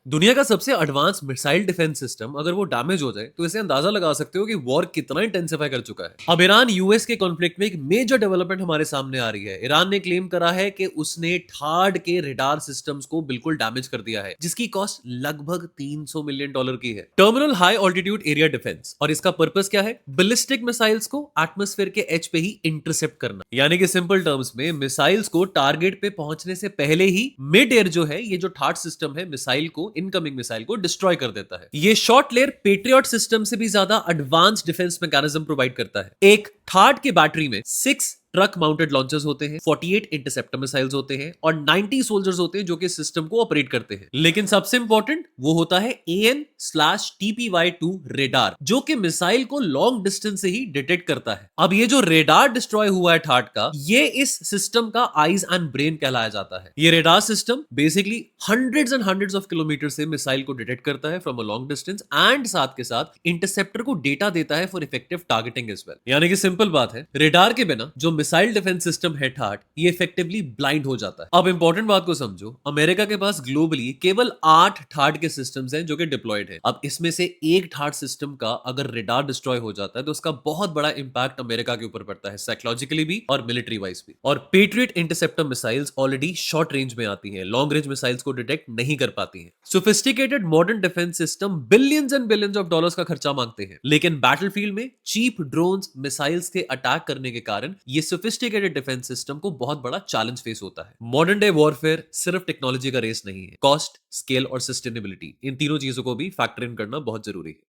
दुनिया का सबसे एडवांस मिसाइल डिफेंस सिस्टम अगर वो डैमेज हो जाए तो इसे अंदाजा लगा सकते हो कि वॉर कितना इंटेंसिफाई कर चुका है। अब ईरान यूएस के कॉन्फ्लिक्ट में एक मेजर डेवलपमेंट हमारे सामने आ रही है। ईरान ने क्लेम करा है कि उसने ठाड के रडार सिस्टम्स को बिल्कुल डैमेज कर दिया है, जिसकी कॉस्ट लगभग $300 मिलियन की है। Terminal high altitude area defence, और इसका पर्पस क्या है? बैलिस्टिक मिसाइल्स को एटमॉस्फेयर के एज पे ही इंटरसेप्ट करना। यानी कि सिंपल टर्म्स में मिसाइल्स को टारगेट पे पहुंचने से पहले ही मिड एयर जो है, ये जो ठाड सिस्टम है, मिसाइल को इनकमिंग मिसाइल को डिस्ट्रॉय कर देता है। ये शॉर्ट लेयर पेट्रियट सिस्टम से भी ज्यादा एडवांस डिफेंस मैकेनिज्म प्रोवाइड करता है। एक ठाड के बैटरी में 6 ट्रक माउंटेड लॉन्चर्स होते हैं, 48 इंटरसेप्टर मिसाइल्स होते हैं और 90 सोल्जर्स होते हैं जो कि सिस्टम को ऑपरेट करते हैं। लेकिन सबसे इंपॉर्टेंट वो होता है AN/TPY-2 रेडार, जो कि मिसाइल को लॉन्ग डिस्टेंस से ही डिटेक्ट करता है। अब ये जो रेडार डिस्ट्रॉय हुआ है ठाड का, ये इस सिस्टम का आईज एंड ब्रेन कहलाया जाता है। ये radar system basically hundreds and hundreds of kilometer से मिसाइल को डिटेक्ट करता है from a long distance and साथ के साथ इंटरसेप्टर को डेटा देता है for effective targeting as well. यानी कि सिंपल बात है, रेडार के बिना जो मिसाइल डिफेंस सिस्टम है ठाड, ये इफेक्टिवली ब्लाइंड हो जाता है। अब इंपॉर्टेंट बात को समझो, अमेरिका के पास ग्लोबली केवल 8 ठाड के सिस्टम्स हैं जो कि डिप्लॉयड है। अब इसमें से एक ठाड सिस्टम का अगर रेडार डिस्ट्रॉय हो जाता है तो उसका बहुत बड़ा इंपैक्ट अमेरिका के ऊपर पड़ता है, साइकोलॉजिकली भी और मिलिट्री वाइज भी। और patriot interceptor missiles already short range में आती हैं, लॉन्ग रेंज मिसाइल्स को डिटेक्ट नहीं कर पाती हैं। Sophisticated modern defence system billions and billions of dollars का खर्चा मांगते हैं, लेकिन बैटलफील्ड में चीप ड्रोन्स मिसाइल्स के अटैक करने के कारण ये सोफिस्टिकेटेड डिफेंस सिस्टम को बहुत बड़ा चैलेंज फेस होता है। मॉडर्न डे वॉरफेयर सिर्फ टेक्नोलॉजी का रेस नहीं है, कॉस्ट, स्केल और सस्टेनेबिलिटी, इन तीनों चीजों को भी फैक्टर इन करना बहुत जरूरी है।